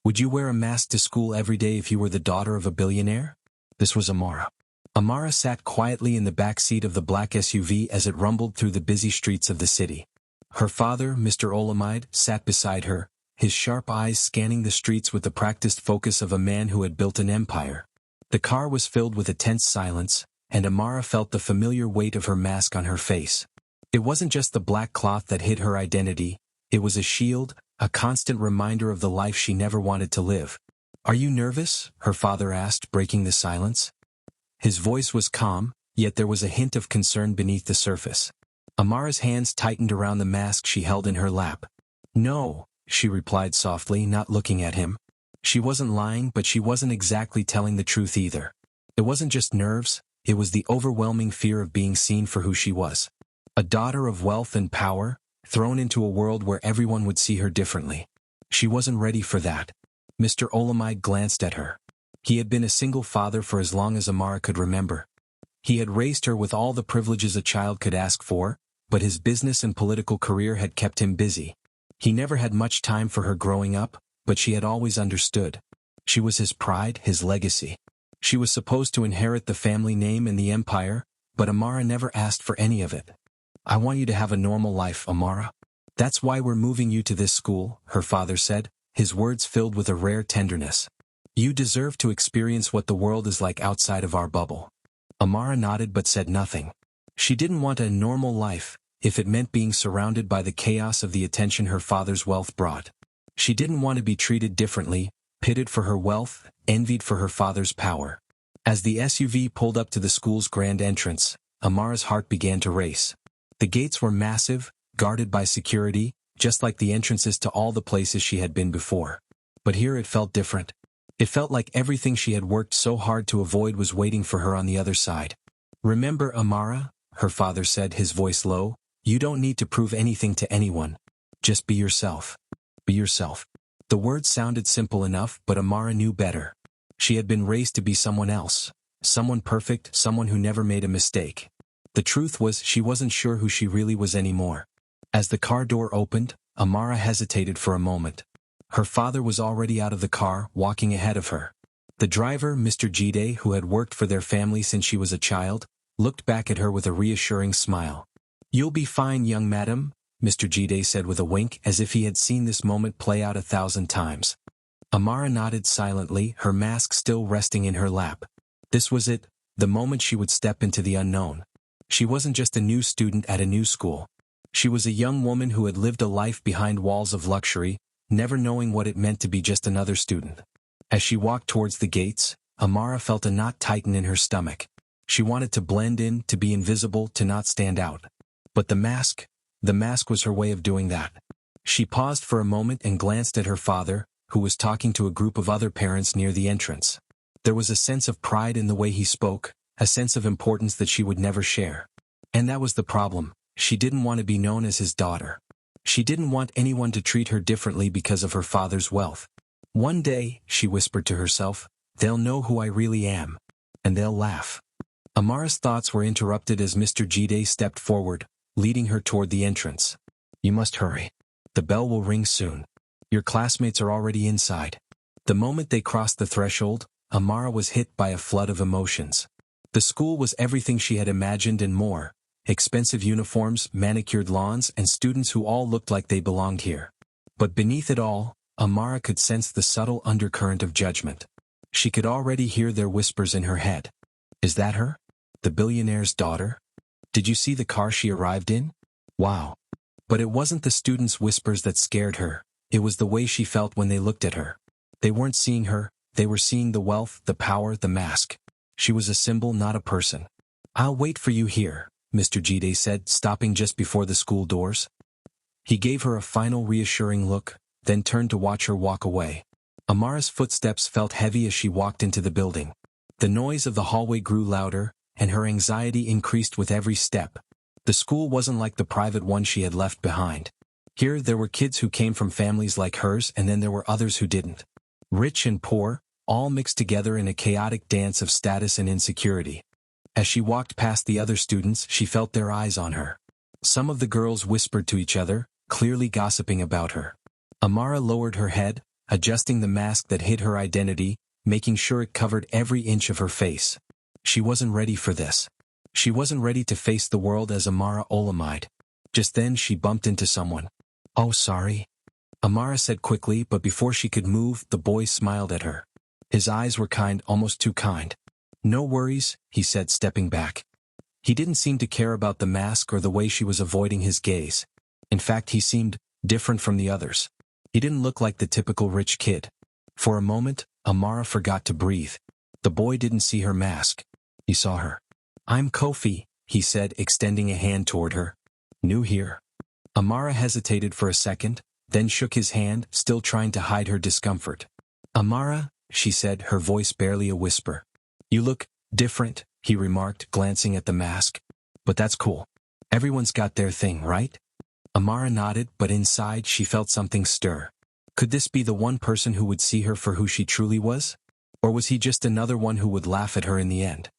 Would you wear a mask to school every day if you were the daughter of a billionaire? This was Amara. Amara sat quietly in the back seat of the black SUV as it rumbled through the busy streets of the city. Her father, Mr. Olamide, sat beside her, his sharp eyes scanning the streets with the practiced focus of a man who had built an empire. The car was filled with a tense silence, and Amara felt the familiar weight of her mask on her face. It wasn't just the black cloth that hid her identity, it was a shield, a constant reminder of the life she never wanted to live. "Are you nervous?" her father asked, breaking the silence. His voice was calm, yet there was a hint of concern beneath the surface. Amara's hands tightened around the mask she held in her lap. "No," she replied softly, not looking at him. She wasn't lying, but she wasn't exactly telling the truth either. It wasn't just nerves, it was the overwhelming fear of being seen for who she was. A daughter of wealth and power, thrown into a world where everyone would see her differently. She wasn't ready for that. Mr. Olamide glanced at her. He had been a single father for as long as Amara could remember. He had raised her with all the privileges a child could ask for, but his business and political career had kept him busy. He never had much time for her growing up, but she had always understood. She was his pride, his legacy. She was supposed to inherit the family name and the empire, but Amara never asked for any of it. "I want you to have a normal life, Amara. That's why we're moving you to this school," her father said, his words filled with a rare tenderness. "You deserve to experience what the world is like outside of our bubble." Amara nodded but said nothing. She didn't want a normal life, if it meant being surrounded by the chaos of the attention her father's wealth brought. She didn't want to be treated differently, pitted for her wealth, envied for her father's power. As the SUV pulled up to the school's grand entrance, Amara's heart began to race. The gates were massive, guarded by security, just like the entrances to all the places she had been before. But here it felt different. It felt like everything she had worked so hard to avoid was waiting for her on the other side. "Remember, Amara," her father said, his voice low, "you don't need to prove anything to anyone. Just be yourself. Be yourself." The words sounded simple enough, but Amara knew better. She had been raised to be someone else. Someone perfect, someone who never made a mistake. The truth was, she wasn't sure who she really was anymore. As the car door opened, Amara hesitated for a moment. Her father was already out of the car, walking ahead of her. The driver, Mr. Jide, who had worked for their family since she was a child, looked back at her with a reassuring smile. "You'll be fine, young madam," Mr. Jide said with a wink, as if he had seen this moment play out 1,000 times. Amara nodded silently, her mask still resting in her lap. This was it, the moment she would step into the unknown. She wasn't just a new student at a new school. She was a young woman who had lived a life behind walls of luxury, never knowing what it meant to be just another student. As she walked towards the gates, Amara felt a knot tighten in her stomach. She wanted to blend in, to be invisible, to not stand out. But the mask was her way of doing that. She paused for a moment and glanced at her father, who was talking to a group of other parents near the entrance. There was a sense of pride in the way he spoke, a sense of importance that she would never share. And that was the problem. She didn't want to be known as his daughter. She didn't want anyone to treat her differently because of her father's wealth. "One day," she whispered to herself, "they'll know who I really am. And they'll laugh." Amara's thoughts were interrupted as Mr. Jide stepped forward, leading her toward the entrance. "You must hurry. The bell will ring soon. Your classmates are already inside." The moment they crossed the threshold, Amara was hit by a flood of emotions. The school was everything she had imagined and more. Expensive uniforms, manicured lawns, and students who all looked like they belonged here. But beneath it all, Amara could sense the subtle undercurrent of judgment. She could already hear their whispers in her head. "Is that her? The billionaire's daughter? Did you see the car she arrived in? Wow." But it wasn't the students' whispers that scared her, it was the way she felt when they looked at her. They weren't seeing her, they were seeing the wealth, the power, the mask. She was a symbol, not a person. "I'll wait for you here," Mr. Jide said, stopping just before the school doors. He gave her a final reassuring look, then turned to watch her walk away. Amara's footsteps felt heavy as she walked into the building. The noise of the hallway grew louder, and her anxiety increased with every step. The school wasn't like the private one she had left behind. Here there were kids who came from families like hers, and then there were others who didn't. Rich and poor, all mixed together in a chaotic dance of status and insecurity. As she walked past the other students, she felt their eyes on her. Some of the girls whispered to each other, clearly gossiping about her. Amara lowered her head, adjusting the mask that hid her identity, making sure it covered every inch of her face. She wasn't ready for this. She wasn't ready to face the world as Amara Olamide. Just then she bumped into someone. "Oh, sorry," Amara said quickly, but before she could move, the boy smiled at her. His eyes were kind, almost too kind. "No worries," he said, stepping back. He didn't seem to care about the mask or the way she was avoiding his gaze. In fact, he seemed different from the others. He didn't look like the typical rich kid. For a moment, Amara forgot to breathe. The boy didn't see her mask. He saw her. "I'm Kofi," he said, extending a hand toward her. "New here." Amara hesitated for a second, then shook his hand, still trying to hide her discomfort. "Amara," she said, her voice barely a whisper. "You look different," he remarked, glancing at the mask. "But that's cool. Everyone's got their thing, right?" Amara nodded, but inside she felt something stir. Could this be the one person who would see her for who she truly was? Or was he just another one who would laugh at her in the end?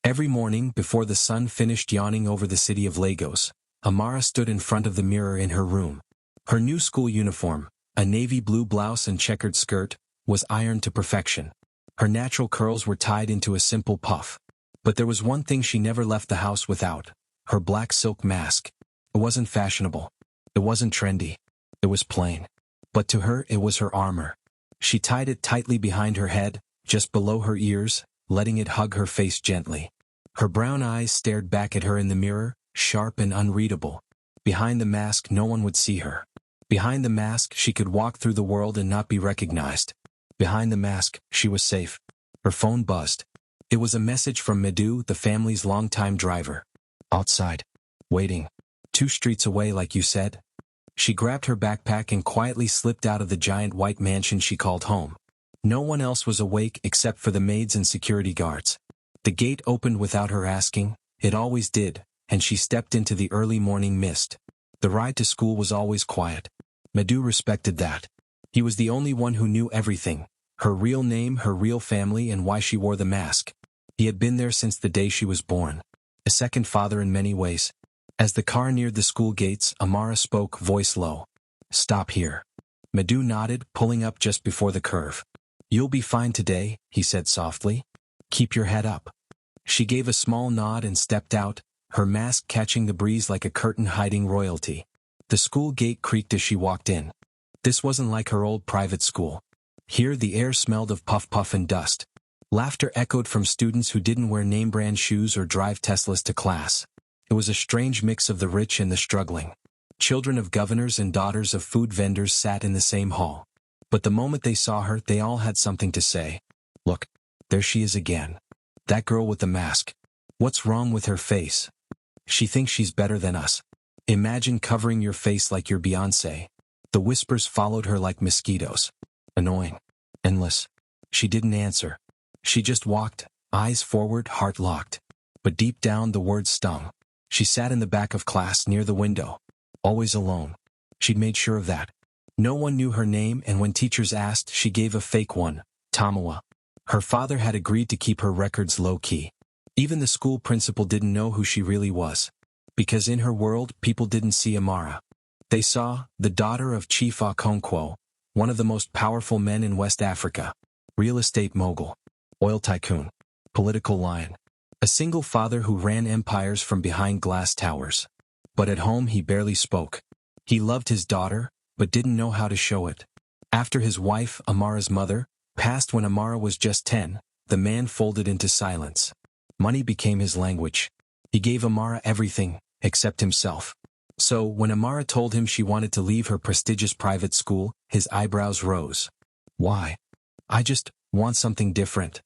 Every morning, before the sun finished yawning over the city of Lagos, Amara stood in front of the mirror in her room. Her new school uniform, a navy blue blouse and checkered skirt, was ironed to perfection. Her natural curls were tied into a simple puff. But there was one thing she never left the house without: her black silk mask. It wasn't fashionable. It wasn't trendy. It was plain. But to her it was her armor. She tied it tightly behind her head, just below her ears, letting it hug her face gently. Her brown eyes stared back at her in the mirror, sharp and unreadable. Behind the mask no one would see her. Behind the mask she could walk through the world and not be recognized. Behind the mask she was safe. Her phone buzzed. It was a message from Medu, the family's longtime driver. "Outside. Waiting. 2 streets away, like you said." She grabbed her backpack and quietly slipped out of the giant white mansion she called home. No one else was awake except for the maids and security guards. The gate opened without her asking. It always did, and she stepped into the early morning mist. The ride to school was always quiet. Medu respected that. He was the only one who knew everything: her real name, her real family, and why she wore the mask. He had been there since the day she was born. A second father in many ways. As the car neared the school gates, Amara spoke, voice low. "Stop here." Medu nodded, pulling up just before the curve. "You'll be fine today," he said softly. "Keep your head up." She gave a small nod and stepped out, her mask catching the breeze like a curtain hiding royalty. The school gate creaked as she walked in. This wasn't like her old private school. Here the air smelled of puff-puff and dust. Laughter echoed from students who didn't wear name-brand shoes or drive Teslas to class. It was a strange mix of the rich and the struggling. Children of governors and daughters of food vendors sat in the same hall. But the moment they saw her, they all had something to say. "Look, there she is again. That girl with the mask. What's wrong with her face? She thinks she's better than us. Imagine covering your face like you're Beyoncé." The whispers followed her like mosquitoes. Annoying. Endless. She didn't answer. She just walked, eyes forward, heart locked. But deep down the words stung. She sat in the back of class near the window. Always alone. She'd made sure of that. No one knew her name, and when teachers asked, she gave a fake one: Tamawa. Her father had agreed to keep her records low-key. Even the school principal didn't know who she really was. Because in her world, people didn't see Amara. They saw the daughter of Chief Okonkwo, one of the most powerful men in West Africa. Real estate mogul. Oil tycoon. Political lion. A single father who ran empires from behind glass towers. But at home he barely spoke. He loved his daughter, but didn't know how to show it. After his wife, Amara's mother, passed when Amara was just 10, the man folded into silence. Money became his language. He gave Amara everything, except himself. So, when Amara told him she wanted to leave her prestigious private school, his eyebrows rose. "Why?" "I just want something different."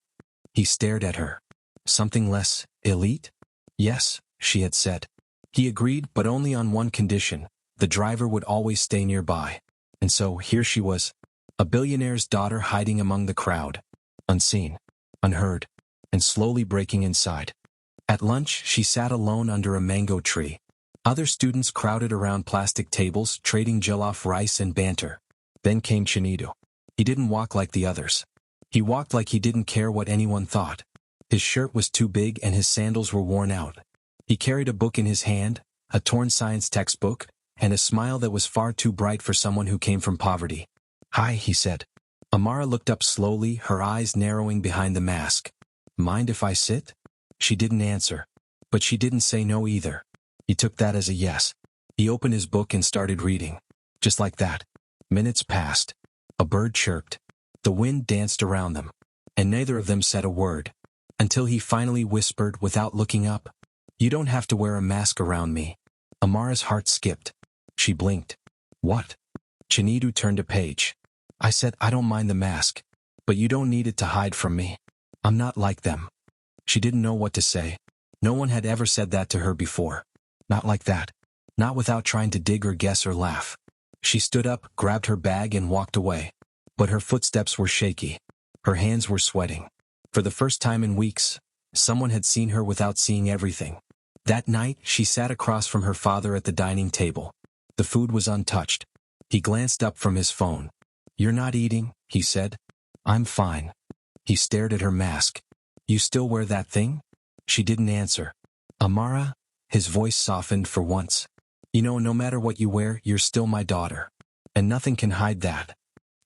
He stared at her. "Something less elite?" "Yes," she had said. He agreed, but only on one condition: the driver would always stay nearby. And so, here she was, a billionaire's daughter hiding among the crowd. Unseen, unheard, and slowly breaking inside. At lunch, she sat alone under a mango tree. Other students crowded around plastic tables, trading jollof rice and banter. Then came Chinidu. He didn't walk like the others. He walked like he didn't care what anyone thought. His shirt was too big and his sandals were worn out. He carried a book in his hand, a torn science textbook, and a smile that was far too bright for someone who came from poverty. "Hi," he said. Amara looked up slowly, her eyes narrowing behind the mask. Mind if I sit? She didn't answer. But she didn't say no either. He took that as a yes. He opened his book and started reading. Just like that. Minutes passed. A bird chirped. The wind danced around them. And neither of them said a word. Until he finally whispered without looking up. You don't have to wear a mask around me. Amara's heart skipped. She blinked. What? Chinedu turned a page. I said I don't mind the mask. But you don't need it to hide from me. I'm not like them. She didn't know what to say. No one had ever said that to her before. Not like that. Not without trying to dig or guess or laugh. She stood up, grabbed her bag and walked away. But her footsteps were shaky. Her hands were sweating. For the first time in weeks, someone had seen her without seeing everything. That night, she sat across from her father at the dining table. The food was untouched. He glanced up from his phone. You're not eating, he said. I'm fine. He stared at her mask. You still wear that thing? She didn't answer. Amara? His voice softened for once. You know, no matter what you wear, you're still my daughter. And nothing can hide that.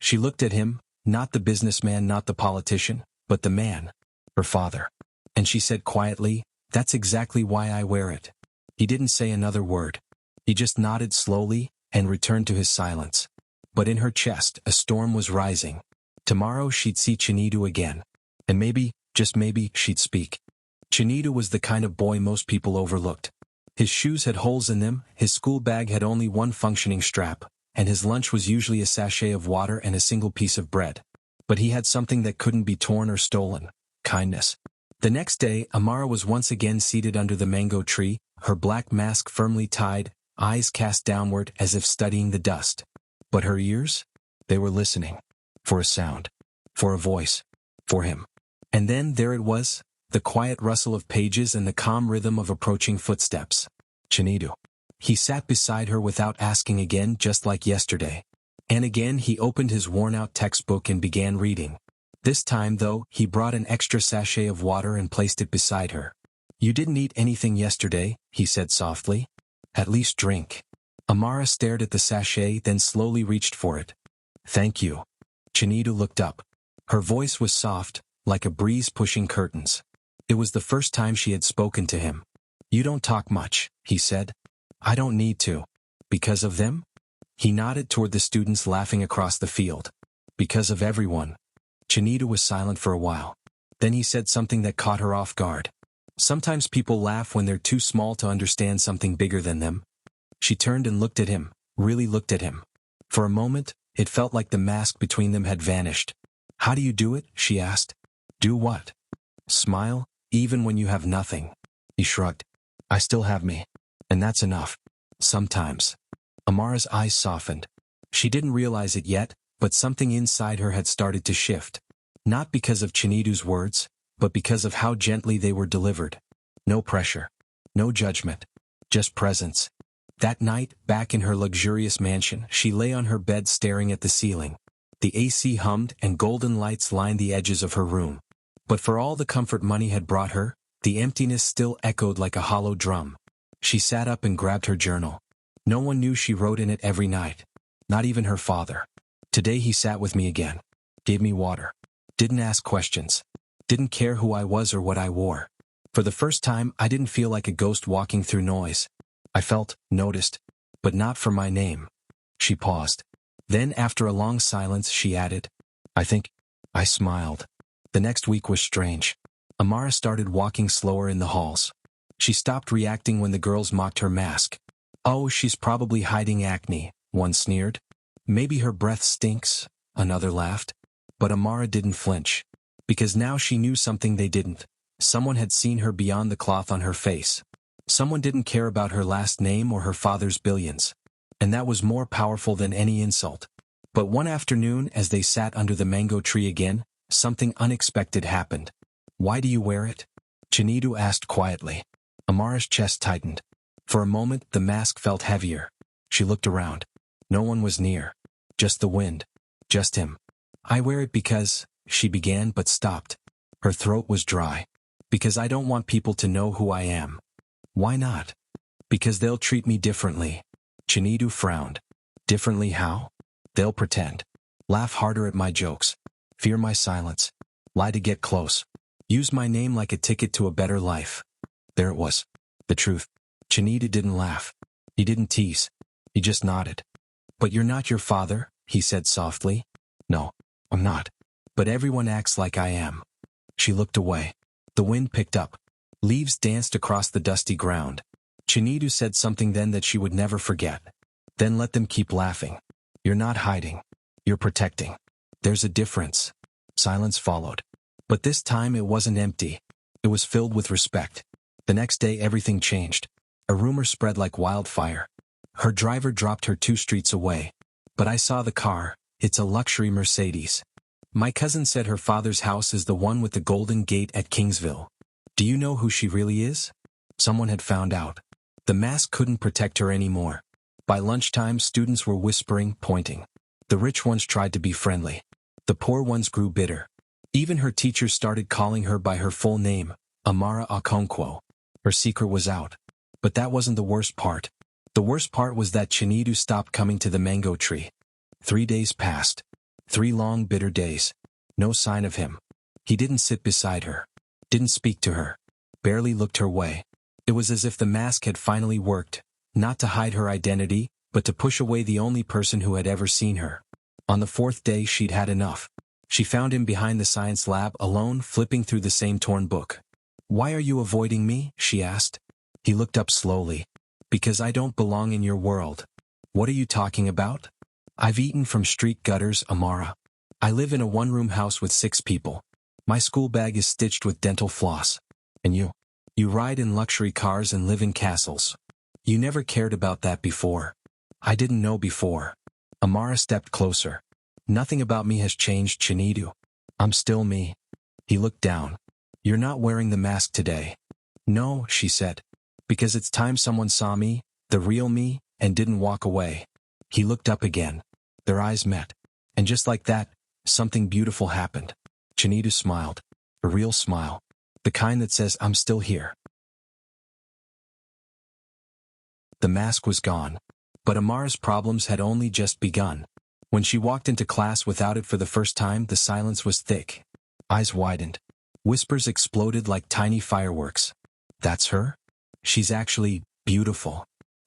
She looked at him, not the businessman, not the politician, but the man, her father. And she said quietly, that's exactly why I wear it. He didn't say another word. He just nodded slowly and returned to his silence. But in her chest, a storm was rising. Tomorrow she'd see Chinedu again. And maybe, just maybe, she'd speak. Chinedu was the kind of boy most people overlooked. His shoes had holes in them, his school bag had only one functioning strap, and his lunch was usually a sachet of water and a single piece of bread. But he had something that couldn't be torn or stolen: kindness. The next day, Amara was once again seated under the mango tree, her black mask firmly tied, eyes cast downward as if studying the dust. But her ears? They were listening. For a sound. For a voice. For him. And then there it was, the quiet rustle of pages and the calm rhythm of approaching footsteps. Chinedu. He sat beside her without asking again, just like yesterday. And again he opened his worn-out textbook and began reading. This time, though, he brought an extra sachet of water and placed it beside her. You didn't eat anything yesterday, he said softly. At least drink. Amara stared at the sachet, then slowly reached for it. Thank you. Chinedu looked up. Her voice was soft, like a breeze pushing curtains. It was the first time she had spoken to him. You don't talk much, he said. I don't need to. Because of them? He nodded toward the students laughing across the field. Because of everyone. Chinedu was silent for a while. Then he said something that caught her off guard. Sometimes people laugh when they're too small to understand something bigger than them. She turned and looked at him, really looked at him. For a moment, it felt like the mask between them had vanished. How do you do it? She asked. Do what? Smile, even when you have nothing. He shrugged. I still have me. And that's enough. Sometimes. Amara's eyes softened. She didn't realize it yet, but something inside her had started to shift. Not because of Chinedu's words, but because of how gently they were delivered. No pressure. No judgment. Just presence. That night, back in her luxurious mansion, she lay on her bed staring at the ceiling. The AC hummed and golden lights lined the edges of her room. But for all the comfort money had brought her, the emptiness still echoed like a hollow drum. She sat up and grabbed her journal. No one knew she wrote in it every night. Not even her father. Today he sat with me again. Gave me water. Didn't ask questions. Didn't care who I was or what I wore. For the first time, I didn't feel like a ghost walking through noise. I felt, noticed, but not for my name. She paused. Then, after a long silence, she added, I think. I smiled. The next week was strange. Amara started walking slower in the halls. She stopped reacting when the girls mocked her mask. Oh, she's probably hiding acne, one sneered. Maybe her breath stinks, another laughed. But Amara didn't flinch. Because now she knew something they didn't. Someone had seen her beyond the cloth on her face. Someone didn't care about her last name or her father's billions. And that was more powerful than any insult. But one afternoon, as they sat under the mango tree again, something unexpected happened. Why do you wear it? Chinedu asked quietly. Amara's chest tightened. For a moment, the mask felt heavier. She looked around. No one was near. Just the wind. Just him. I wear it because, she began but stopped. Her throat was dry. Because I don't want people to know who I am. Why not? Because they'll treat me differently. Chinedu frowned. Differently how? They'll pretend. Laugh harder at my jokes. Fear my silence. Lie to get close. Use my name like a ticket to a better life. There it was. The truth. Chinita didn't laugh. He didn't tease. He just nodded. But you're not your father, he said softly. No, I'm not. But everyone acts like I am. She looked away. The wind picked up. Leaves danced across the dusty ground. Chinita said something then that she would never forget. Then let them keep laughing. You're not hiding. You're protecting. There's a difference. Silence followed. But this time it wasn't empty. It was filled with respect. The next day everything changed. A rumor spread like wildfire. Her driver dropped her 2 streets away. But I saw the car. It's a luxury Mercedes. My cousin said her father's house is the one with the golden gate at Kingsville. Do you know who she really is? Someone had found out. The mask couldn't protect her anymore. By lunchtime, students were whispering, pointing. The rich ones tried to be friendly. The poor ones grew bitter. Even her teachers started calling her by her full name, Amara Okonkwo. Her secret was out. But that wasn't the worst part. The worst part was that Chinedu stopped coming to the mango tree. 3 days passed. 3 long, bitter days. No sign of him. He didn't sit beside her. Didn't speak to her. Barely looked her way. It was as if the mask had finally worked, not to hide her identity, but to push away the only person who had ever seen her. On the 4th day she'd had enough. She found him behind the science lab alone, flipping through the same torn book. "Why are you avoiding me?" she asked. He looked up slowly. "Because I don't belong in your world." "What are you talking about?" "I've eaten from street gutters, Amara. I live in a 1-room house with 6 people. My school bag is stitched with dental floss. And you? You ride in luxury cars and live in castles. You never cared about that before." "I didn't know before." Amara stepped closer. "Nothing about me has changed, Chinedu. I'm still me." He looked down. "You're not wearing the mask today." "No," she said. "Because it's time someone saw me, the real me, and didn't walk away." He looked up again. Their eyes met. And just like that, something beautiful happened. Chinedu smiled. A real smile. The kind that says, "I'm still here." The mask was gone. But Amara's problems had only just begun. When she walked into class without it for the first time, the silence was thick. Eyes widened. Whispers exploded like tiny fireworks. "That's her? She's actually beautiful.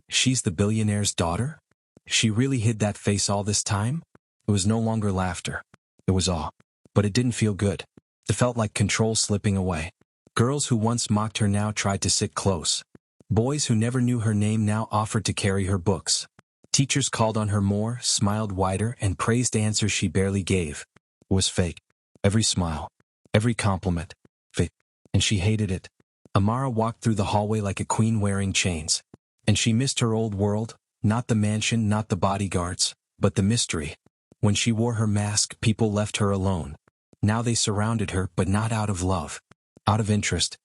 She's the billionaire's daughter?" She really hid that face all this time? It was no longer laughter. It was awe. But it didn't feel good. It felt like control slipping away. Girls who once mocked her now tried to sit close. Boys who never knew her name now offered to carry her books. Teachers called on her more, smiled wider, and praised answers she barely gave. It was fake. Every smile. Every compliment. Fake. And she hated it. Amara walked through the hallway like a queen wearing chains. And she missed her old world, not the mansion, not the bodyguards, but the mystery. When she wore her mask, people left her alone. Now they surrounded her, but not out of love. Out of interest.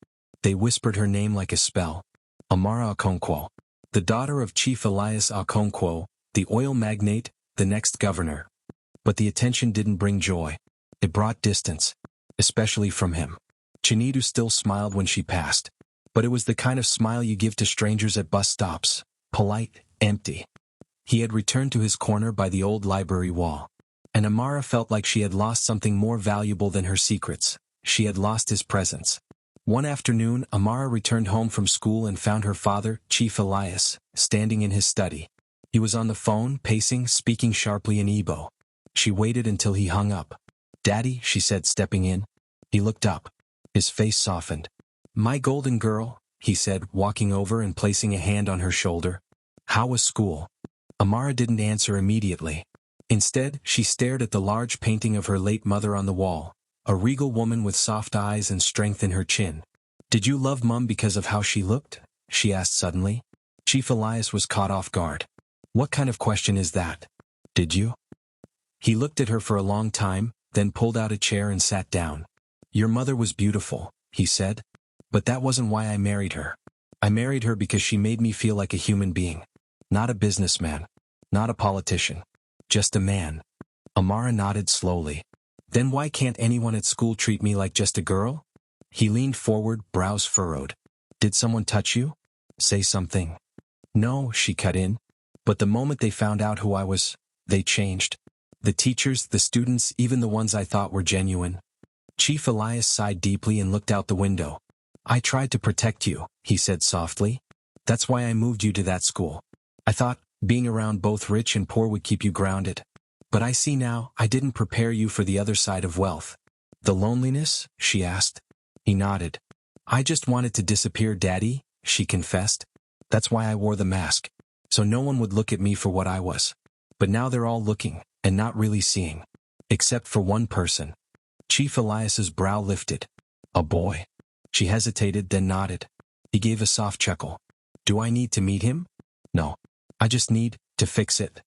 They whispered her name like a spell. Amara Okonkwo. The daughter of Chief Elias Okonkwo, the oil magnate, the next governor. But the attention didn't bring joy. It brought distance. Especially from him. Chinedu still smiled when she passed. But it was the kind of smile you give to strangers at bus stops. Polite, empty. He had returned to his corner by the old library wall. And Amara felt like she had lost something more valuable than her secrets. She had lost his presence. One afternoon, Amara returned home from school and found her father, Chief Elias, standing in his study. He was on the phone, pacing, speaking sharply in Igbo. She waited until he hung up. "Daddy," she said, stepping in. He looked up. His face softened. "My golden girl," he said, walking over and placing a hand on her shoulder. "How was school?" Amara didn't answer immediately. Instead, she stared at the large painting of her late mother on the wall. A regal woman with soft eyes and strength in her chin. "Did you love Mum because of how she looked?" she asked suddenly. Chief Elias was caught off guard. "What kind of question is that? Did you?" He looked at her for a long time, then pulled out a chair and sat down. "Your mother was beautiful," he said. "But that wasn't why I married her. I married her because she made me feel like a human being. Not a businessman. Not a politician. Just a man." Amara nodded slowly. "Then why can't anyone at school treat me like just a girl?" He leaned forward, brows furrowed. "Did someone touch you? Say something." "No," she cut in. "But the moment they found out who I was, they changed. The teachers, the students, even the ones I thought were genuine. Chief Elias sighed deeply and looked out the window. I tried to protect you, he said softly. That's why I moved you to that school. I thought, being around both rich and poor would keep you grounded. But I see now, I didn't prepare you for the other side of wealth. The loneliness? She asked. He nodded. I just wanted to disappear, Daddy, she confessed. That's why I wore the mask. So no one would look at me for what I was. But now they're all looking, and not really seeing. Except for one person. Chief Elias's brow lifted. A boy. She hesitated, then nodded. He gave a soft chuckle. Do I need to meet him? No. I just need to fix it.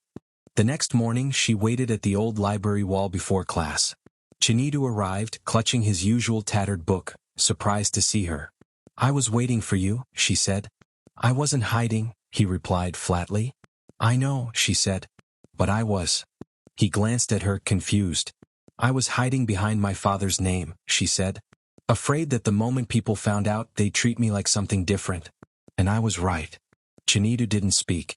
The next morning she waited at the old library wall before class. Chinedu arrived, clutching his usual tattered book, surprised to see her. I was waiting for you, she said. I wasn't hiding, he replied flatly. I know, she said. But I was. He glanced at her, confused. I was hiding behind my father's name, she said. Afraid that the moment people found out they'd treat me like something different. And I was right. Chinedu didn't speak.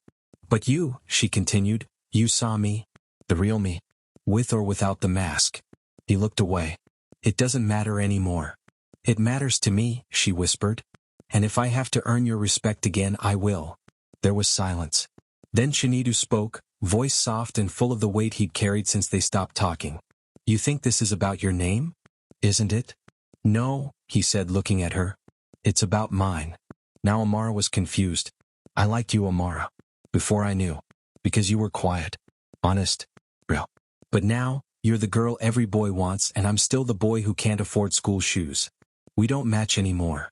But you, she continued, you saw me. The real me. With or without the mask. He looked away. It doesn't matter anymore. It matters to me, she whispered. And if I have to earn your respect again, I will. There was silence. Then Chinedu spoke, voice soft and full of the weight he'd carried since they stopped talking. You think this is about your name? Isn't it? No, he said, looking at her. It's about mine. Now Amara was confused. I liked you, Amara. Before I knew. Because you were quiet. Honest. Real. But now, you're the girl every boy wants, and I'm still the boy who can't afford school shoes. We don't match anymore.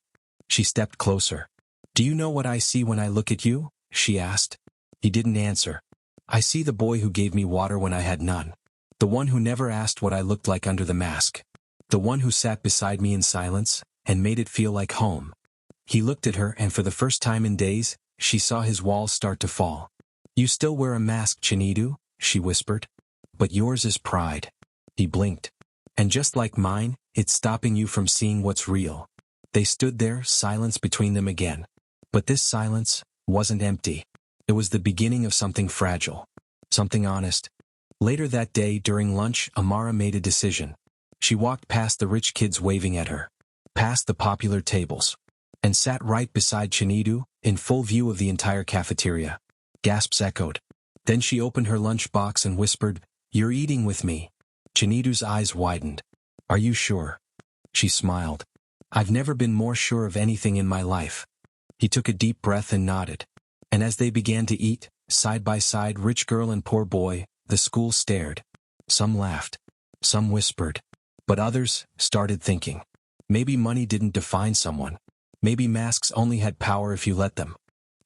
She stepped closer. Do you know what I see when I look at you? She asked. He didn't answer. I see the boy who gave me water when I had none. The one who never asked what I looked like under the mask. The one who sat beside me in silence, and made it feel like home. He looked at her, and for the first time in days, she saw his walls start to fall. You still wear a mask, Chinedu, she whispered. But yours is pride. He blinked. And just like mine, it's stopping you from seeing what's real. They stood there, silence between them again. But this silence wasn't empty. It was the beginning of something fragile. Something honest. Later that day, during lunch, Amara made a decision. She walked past the rich kids waving at her. Past the popular tables. And sat right beside Chinedu, in full view of the entire cafeteria. Gasps echoed. Then she opened her lunch box and whispered, You're eating with me. Chinedu's eyes widened. Are you sure? She smiled. I've never been more sure of anything in my life. He took a deep breath and nodded. And as they began to eat, side by side, rich girl and poor boy, the school stared. Some laughed. Some whispered. But others started thinking. Maybe money didn't define someone. Maybe masks only had power if you let them.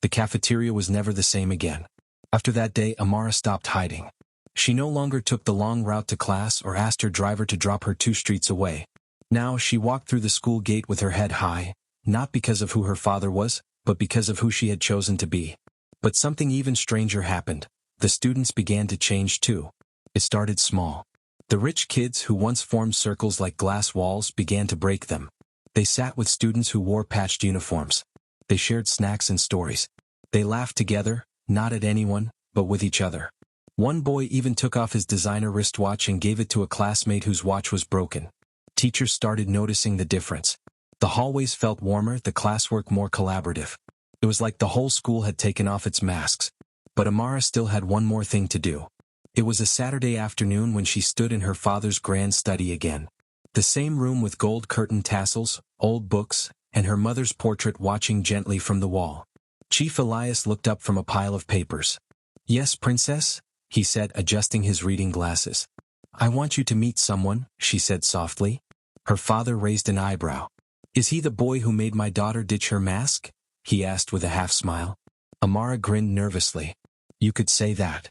The cafeteria was never the same again. After that day, Amara stopped hiding. She no longer took the long route to class or asked her driver to drop her 2 streets away. Now she walked through the school gate with her head high, not because of who her father was, but because of who she had chosen to be. But something even stranger happened. The students began to change too. It started small. The rich kids who once formed circles like glass walls began to break them. They sat with students who wore patched uniforms. They shared snacks and stories. They laughed together, not at anyone, but with each other. One boy even took off his designer wristwatch and gave it to a classmate whose watch was broken. Teachers started noticing the difference. The hallways felt warmer, the classwork more collaborative. It was like the whole school had taken off its masks. But Amara still had one more thing to do. It was a Saturday afternoon when she stood in her father's grand study again. The same room with gold curtain tassels, old books, and her mother's portrait watching gently from the wall. Chief Elias looked up from a pile of papers. Yes, princess? He said, adjusting his reading glasses. I want you to meet someone, she said softly. Her father raised an eyebrow. Is he the boy who made my daughter ditch her mask? He asked with a half-smile. Amara grinned nervously. You could say that.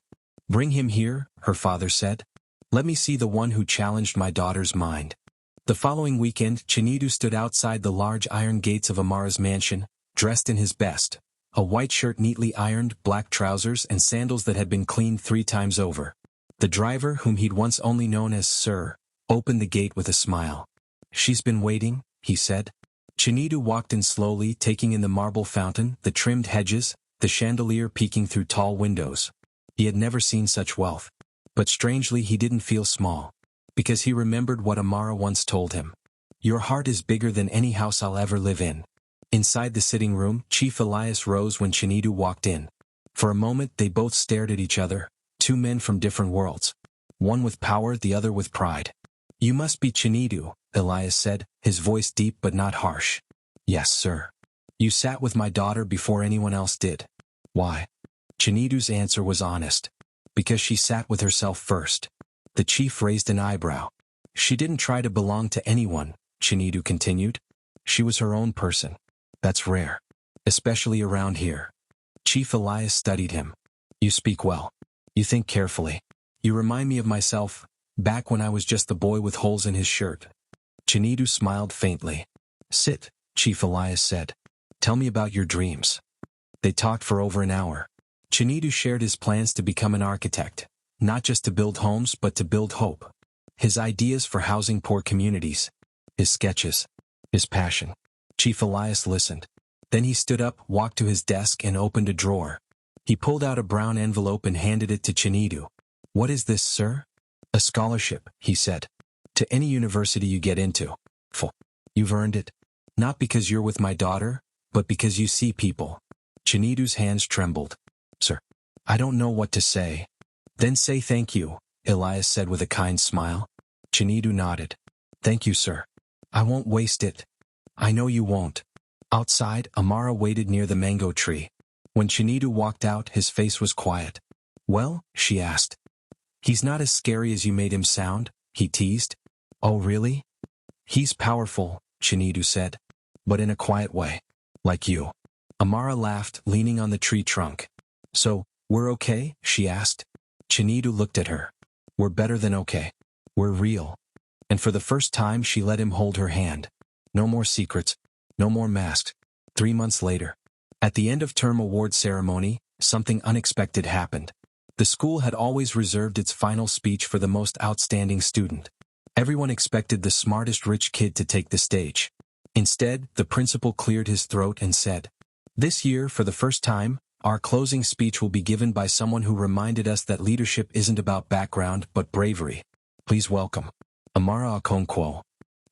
Bring him here, her father said. Let me see the one who challenged my daughter's mind. The following weekend, Chinedu stood outside the large iron gates of Amara's mansion, dressed in his best. A white shirt neatly ironed, black trousers, and sandals that had been cleaned 3 times over. The driver, whom he'd once only known as Sir, opened the gate with a smile. She's been waiting, he said. Chinedu walked in slowly, taking in the marble fountain, the trimmed hedges, the chandelier peeking through tall windows. He had never seen such wealth. But strangely he didn't feel small. Because he remembered what Amara once told him. Your heart is bigger than any house I'll ever live in. Inside the sitting room, Chief Elias rose when Chinedu walked in. For a moment they both stared at each other, two men from different worlds. One with power, the other with pride. You must be Chinedu, Elias said, his voice deep but not harsh. Yes, sir. You sat with my daughter before anyone else did. Why? Chinedu's answer was honest. Because she sat with herself first. The chief raised an eyebrow. She didn't try to belong to anyone, Chinedu continued. She was her own person. That's rare. Especially around here. Chief Elias studied him. You speak well. You think carefully. You remind me of myself, back when I was just the boy with holes in his shirt. Chinedu smiled faintly. Sit, Chief Elias said. Tell me about your dreams. They talked for over an hour. Chinedu shared his plans to become an architect, not just to build homes but to build hope. His ideas for housing poor communities. His sketches. His passion. Chief Elias listened. Then he stood up, walked to his desk and opened a drawer. He pulled out a brown envelope and handed it to Chinedu. What is this, sir? A scholarship, he said. To any university you get into. You've earned it. Not because you're with my daughter, but because you see people. Chinedu's hands trembled. Sir, I don't know what to say. Then say thank you, Elias said with a kind smile. Chinedu nodded. Thank you, sir. I won't waste it. I know you won't. Outside, Amara waited near the mango tree. When Chinedu walked out, his face was quiet. Well, she asked. He's not as scary as you made him sound, he teased. Oh, really? He's powerful, Chinedu said. But in a quiet way. Like you. Amara laughed, leaning on the tree trunk. So, we're okay? She asked. Chinedu looked at her. We're better than okay. We're real. And for the first time she let him hold her hand. No more secrets. No more masks. 3 months later. At the end of term award ceremony, something unexpected happened. The school had always reserved its final speech for the most outstanding student. Everyone expected the smartest rich kid to take the stage. Instead, the principal cleared his throat and said, This year, for the first time, our closing speech will be given by someone who reminded us that leadership isn't about background but bravery. Please welcome Amara Okonkwo.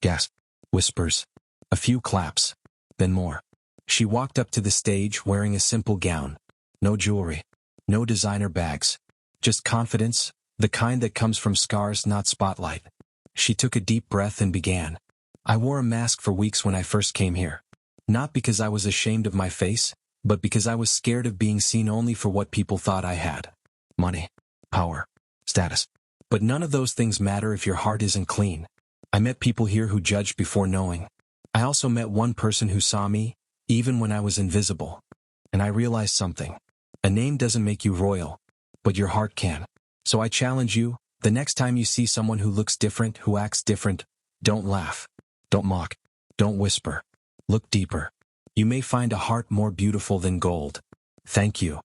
Gasp. Whispers. A few claps. Then more. She walked up to the stage wearing a simple gown. No jewelry. No designer bags. Just confidence, the kind that comes from scars, not spotlight. She took a deep breath and began. I wore a mask for weeks when I first came here. Not because I was ashamed of my face, but because I was scared of being seen only for what people thought I had. Money. Power. Status. But none of those things matter if your heart isn't clean. I met people here who judged before knowing. I also met one person who saw me, even when I was invisible. And I realized something. A name doesn't make you royal, but your heart can. So I challenge you, the next time you see someone who looks different, who acts different, don't laugh. Don't mock. Don't whisper. Look deeper. You may find a heart more beautiful than gold. Thank you.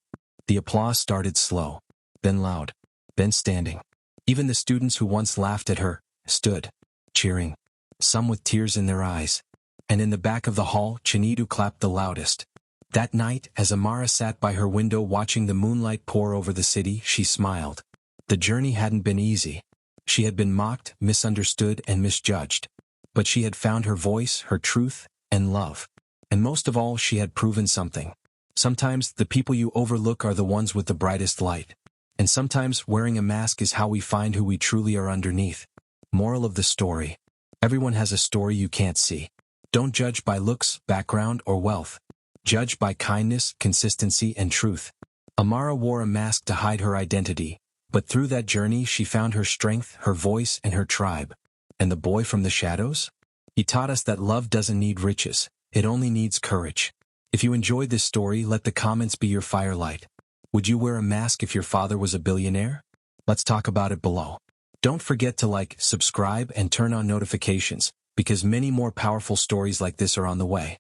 The applause started slow, then loud, then standing. Even the students who once laughed at her, stood, cheering. Some with tears in their eyes. And in the back of the hall, Chinedu clapped the loudest. That night, as Amara sat by her window watching the moonlight pour over the city, she smiled. The journey hadn't been easy. She had been mocked, misunderstood, and misjudged. But she had found her voice, her truth, and love. And most of all, she had proven something. Sometimes, the people you overlook are the ones with the brightest light. And sometimes, wearing a mask is how we find who we truly are underneath. Moral of the story. Everyone has a story you can't see. Don't judge by looks, background, or wealth. Judge by kindness, consistency, and truth. Amara wore a mask to hide her identity, but through that journey she found her strength, her voice, and her tribe. And the boy from the shadows? He taught us that love doesn't need riches, it only needs courage. If you enjoyed this story, let the comments be your firelight. Would you wear a mask if your father was a billionaire? Let's talk about it below. Don't forget to like, subscribe, and turn on notifications, because many more powerful stories like this are on the way.